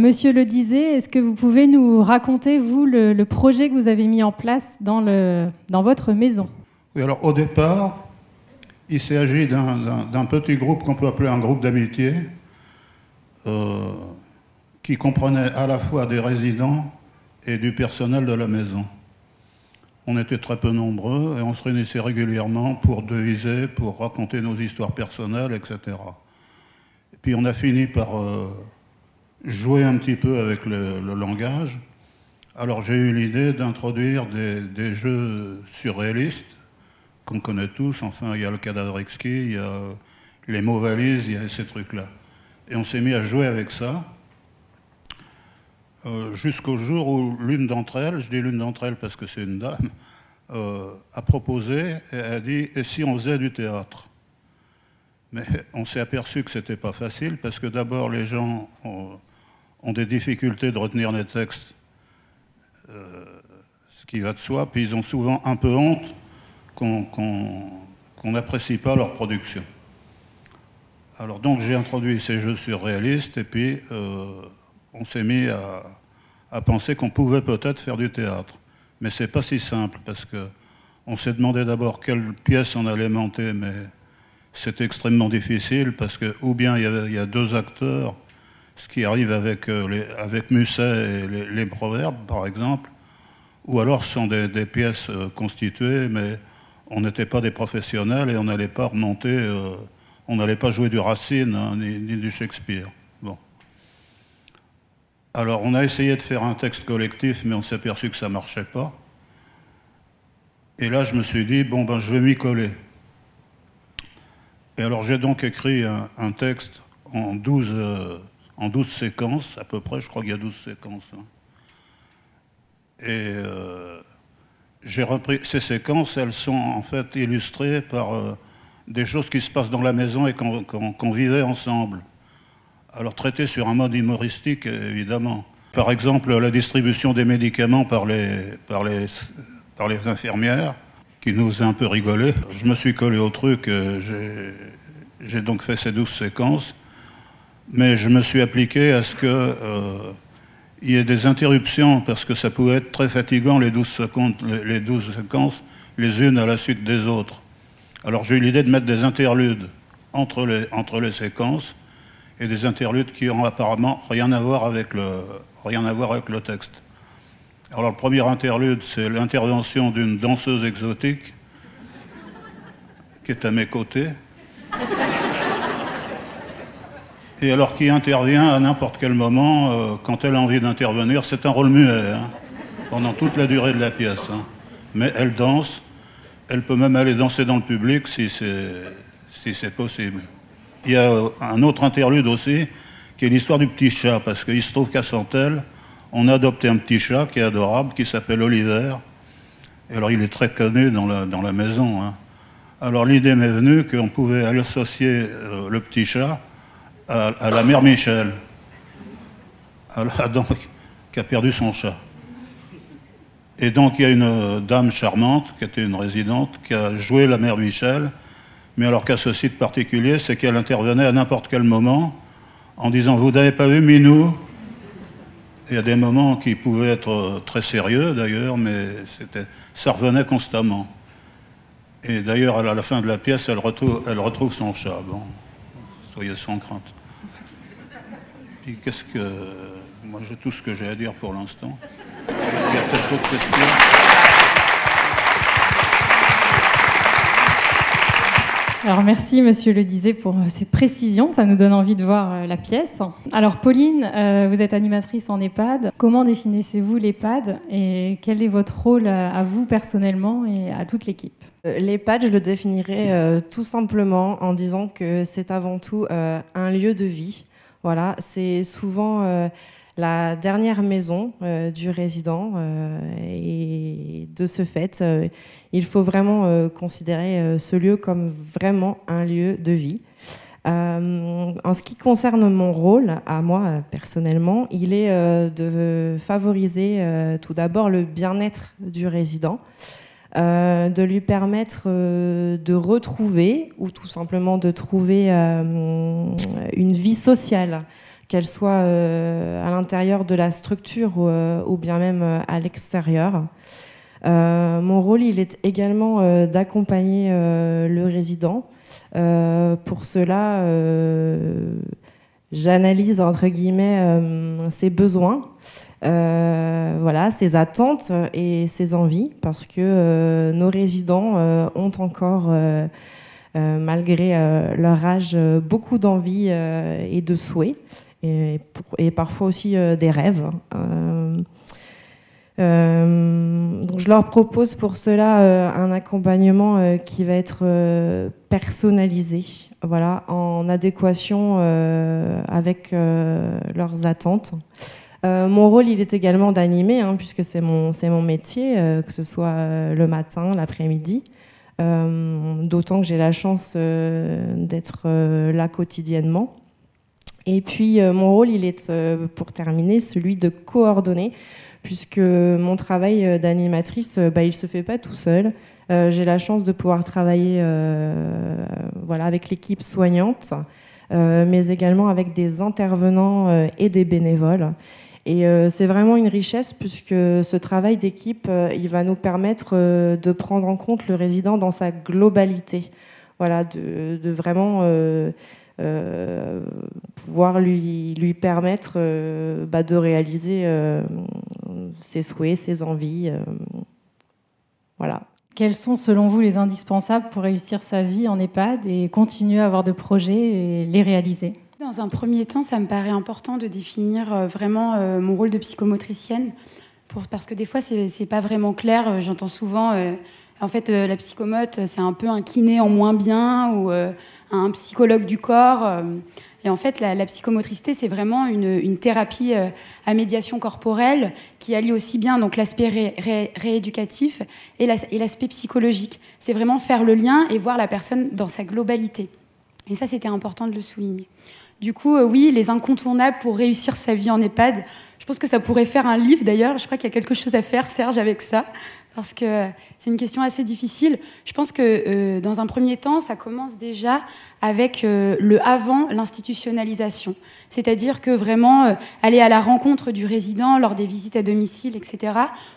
Monsieur le disait, est-ce que vous pouvez nous raconter, vous, le projet que vous avez mis en place dans votre maison? Oui, alors au départ, il s'agit d'un petit groupe qu'on peut appeler un groupe d'amitié, qui comprenait à la fois des résidents et du personnel de la maison. On était très peu nombreux et on se réunissait régulièrement pour deviser, pour raconter nos histoires personnelles, etc. Et puis on a fini par jouer un petit peu avec le langage. Alors j'ai eu l'idée d'introduire des jeux surréalistes qu'on connaît tous. Enfin, il y a le cadavre exquis, il y a les mots valises, il y a ces trucs-là. Et on s'est mis à jouer avec ça. Jusqu'au jour où l'une d'entre elles, je dis l'une d'entre elles parce que c'est une dame, a proposé et a dit « et si on faisait du théâtre ?» Mais on s'est aperçu que c'était pas facile parce que d'abord les gens ont des difficultés de retenir les textes, ce qui va de soi, puis ils ont souvent un peu honte qu'on n'apprécie pas leur production. Alors donc j'ai introduit ces jeux surréalistes et puis on s'est mis à penser qu'on pouvait peut-être faire du théâtre. Mais c'est pas si simple, parce qu'on s'est demandé d'abord quelle pièce on allait monter, mais c'est extrêmement difficile, parce que ou bien il y a deux acteurs, ce qui arrive avec Musset et les proverbes, par exemple, ou alors ce sont des pièces constituées, mais on n'était pas des professionnels et on n'allait pas remonter, on n'allait pas jouer du Racine, hein, ni du Shakespeare. Bon. Alors, on a essayé de faire un texte collectif, mais on s'est aperçu que ça ne marchait pas. Et là, je me suis dit, bon, ben, je vais m'y coller. Et alors, j'ai donc écrit un texte en 12 séquences, à peu près, je crois qu'il y a 12 séquences. Hein. Et j'ai repris ces séquences, elles sont en fait illustrées par des choses qui se passent dans la maison et qu'on vivait ensemble. Alors traité sur un mode humoristique, évidemment. Par exemple, la distribution des médicaments par les infirmières, qui nous a un peu rigolé. Je me suis collé au truc, j'ai donc fait ces 12 séquences, mais je me suis appliqué à ce qu'il y ait des interruptions, parce que ça pouvait être très fatigant, les 12 séquences, les unes à la suite des autres. Alors j'ai eu l'idée de mettre des interludes entre les séquences, et des interludes qui n'ont apparemment rien à voir avec le texte. Alors le premier interlude, c'est l'intervention d'une danseuse exotique qui est à mes côtés, et alors qui intervient à n'importe quel moment, quand elle a envie d'intervenir. C'est un rôle muet, hein, pendant toute la durée de la pièce. Hein. Mais elle danse, elle peut même aller danser dans le public si c'est possible. Il y a un autre interlude aussi, qui est l'histoire du petit chat, parce qu'il se trouve qu'à Santel, on a adopté un petit chat qui est adorable, qui s'appelle Oliver. Et alors il est très connu dans la maison. Hein. Alors l'idée m'est venue qu'on pouvait associer le petit chat à la mère Michel, donc, qui a perdu son chat. Et donc il y a une dame charmante, qui était une résidente, qui a joué la mère Michel, mais alors qu'à ce site particulier, c'est qu'elle intervenait à n'importe quel moment en disant « Vous n'avez pas vu Minou ?» Il y a des moments qui pouvaient être très sérieux d'ailleurs, mais ça revenait constamment. Et d'ailleurs, à la fin de la pièce, elle retrouve son chat. Bon, soyez sans crainte. Puis moi, j'ai tout ce que j'ai à dire pour l'instant. Il y a peut-être d'autres questions. Alors merci Monsieur le disait pour ces précisions, ça nous donne envie de voir la pièce. Alors Pauline, vous êtes animatrice en EHPAD. Comment définissez-vous l'EHPAD et quel est votre rôle à vous personnellement et à toute l'équipe? L'EHPAD, je le définirais tout simplement en disant que c'est avant tout un lieu de vie. Voilà, c'est souvent la dernière maison du résident et de ce fait, il faut vraiment considérer ce lieu comme vraiment un lieu de vie. En ce qui concerne mon rôle, à moi personnellement, il est de favoriser tout d'abord le bien-être du résident, de lui permettre de retrouver ou tout simplement de trouver une vie sociale qu'elles soient à l'intérieur de la structure ou bien même à l'extérieur. Mon rôle, il est également d'accompagner le résident. Pour cela, j'analyse entre guillemets ses besoins, voilà, ses attentes et ses envies, parce que nos résidents ont encore, malgré leur âge, beaucoup d'envies et de souhaits, et parfois aussi des rêves. Donc je leur propose pour cela un accompagnement qui va être personnalisé, voilà, en adéquation avec leurs attentes. Mon rôle, il est également d'animer, puisque c'est mon métier, que ce soit le matin, l'après-midi, d'autant que j'ai la chance d'être là quotidiennement. Et puis mon rôle, il est, pour terminer, celui de coordonner, puisque mon travail d'animatrice, il ne se fait pas tout seul. J'ai la chance de pouvoir travailler voilà, avec l'équipe soignante, mais également avec des intervenants et des bénévoles. Et c'est vraiment une richesse, puisque ce travail d'équipe, il va nous permettre de prendre en compte le résident dans sa globalité. Voilà, de vraiment pouvoir lui permettre de réaliser ses souhaits, ses envies. Voilà. Quels sont, selon vous, les indispensables pour réussir sa vie en EHPAD et continuer à avoir de projets et les réaliser ? Dans un premier temps, ça me paraît important de définir vraiment mon rôle de psychomotricienne, parce que des fois, c'est pas vraiment clair. J'entends souvent, en fait, la psychomote, c'est un peu un kiné en moins bien ou un psychologue du corps. Et en fait, la psychomotricité, c'est vraiment une thérapie à médiation corporelle qui allie aussi bien donc l'aspect rééducatif et l'aspect psychologique. C'est vraiment faire le lien et voir la personne dans sa globalité. Et ça, c'était important de le souligner. Du coup, oui, les incontournables pour réussir sa vie en EHPAD, je pense que ça pourrait faire un livre d'ailleurs. Je crois qu'il y a quelque chose à faire, Serge, avec ça, parce que c'est une question assez difficile. Je pense que dans un premier temps, ça commence déjà avec le avant l'institutionnalisation. C'est-à-dire que vraiment aller à la rencontre du résident lors des visites à domicile, etc.,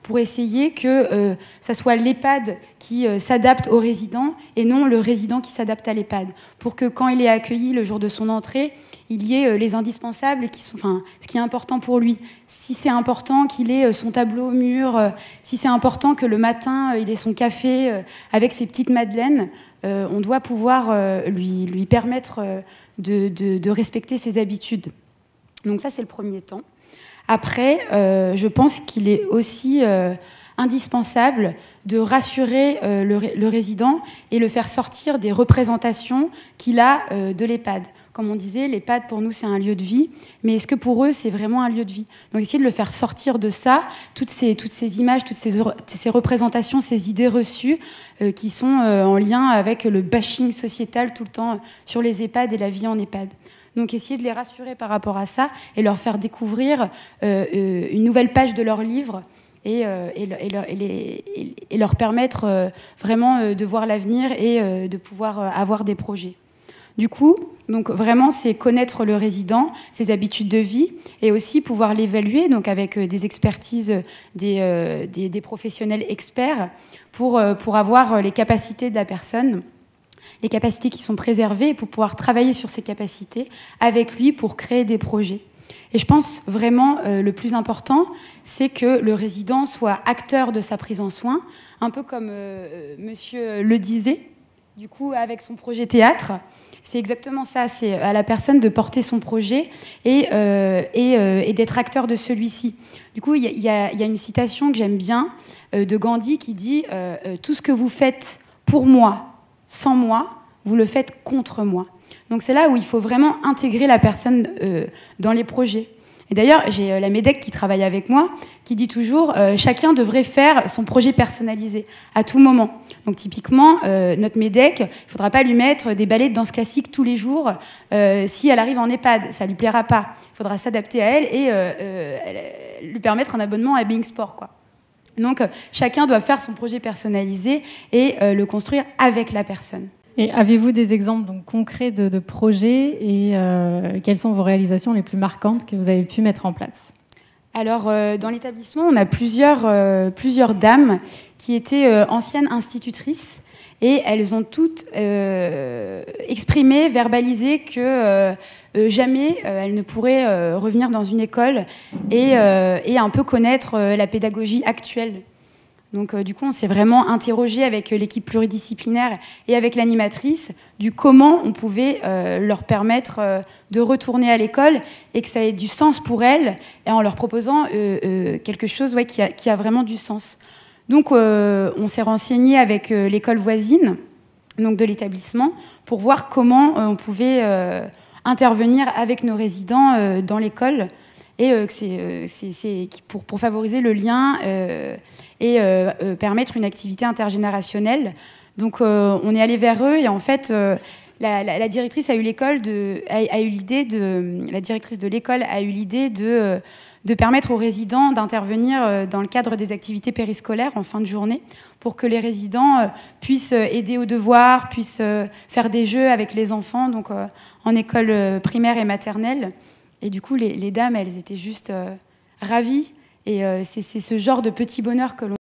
pour essayer que ça soit l'EHPAD qui s'adapte au résident et non le résident qui s'adapte à l'EHPAD. Pour que quand il est accueilli le jour de son entrée, il y ait les indispensables, ce qui est important pour lui. Si c'est important qu'il ait son tableau au mur, si c'est important que le matin, il ait son café avec ses petites madeleines, on doit pouvoir lui permettre de respecter ses habitudes. Donc ça, c'est le premier temps. Après, je pense qu'il est aussi indispensable de rassurer le résident et le faire sortir des représentations qu'il a de l'EHPAD. Comme on disait, l'EHPAD, pour nous, c'est un lieu de vie, mais est-ce que pour eux, c'est vraiment un lieu de vie ? Donc, essayer de le faire sortir de ça, toutes ces images, toutes ces représentations, ces idées reçues qui sont en lien avec le bashing sociétal tout le temps sur les EHPAD et la vie en EHPAD. Donc, essayer de les rassurer par rapport à ça et leur faire découvrir une nouvelle page de leur livre et leur permettre vraiment de voir l'avenir et de pouvoir avoir des projets. Du coup, donc vraiment, c'est connaître le résident, ses habitudes de vie, et aussi pouvoir l'évaluer, donc avec des expertises, des professionnels experts, pour avoir les capacités de la personne, les capacités qui sont préservées, et pour pouvoir travailler sur ces capacités avec lui pour créer des projets. Et je pense vraiment le plus important, c'est que le résident soit acteur de sa prise en soin, un peu comme monsieur le disait, du coup, avec son projet théâtre. C'est exactement ça, c'est à la personne de porter son projet et d'être acteur de celui-ci. Du coup, il y a une citation que j'aime bien de Gandhi qui dit « Tout ce que vous faites pour moi, sans moi, vous le faites contre moi ». Donc c'est là où il faut vraiment intégrer la personne dans les projets. Et d'ailleurs, j'ai la MEDEC qui travaille avec moi, qui dit toujours chacun devrait faire son projet personnalisé à tout moment. Donc typiquement, notre MEDEC, il ne faudra pas lui mettre des ballets de danse classique tous les jours si elle arrive en EHPAD, ça ne lui plaira pas. Il faudra s'adapter à elle et lui permettre un abonnement à Being Sport, quoi. Donc chacun doit faire son projet personnalisé et le construire avec la personne. Et avez-vous des exemples donc, concrets de projets et quelles sont vos réalisations les plus marquantes que vous avez pu mettre en place? Alors, dans l'établissement, on a plusieurs dames qui étaient anciennes institutrices et elles ont toutes exprimé, verbalisé que jamais elles ne pourraient revenir dans une école et un peu connaître la pédagogie actuelle. Donc, du coup, on s'est vraiment interrogé avec l'équipe pluridisciplinaire et avec l'animatrice du comment on pouvait leur permettre de retourner à l'école et que ça ait du sens pour elles, et en leur proposant quelque chose qui a vraiment du sens. Donc, on s'est renseigné avec l'école voisine, donc de l'établissement, pour voir comment on pouvait intervenir avec nos résidents dans l'école, et c'est pour favoriser le lien et permettre une activité intergénérationnelle. Donc on est allé vers eux et en fait la directrice a eu l'idée de permettre aux résidents d'intervenir dans le cadre des activités périscolaires en fin de journée pour que les résidents puissent aider aux devoirs, puissent faire des jeux avec les enfants, donc en école primaire et maternelle. Et du coup, les dames, elles étaient juste ravies. Et c'est ce genre de petit bonheur que l'on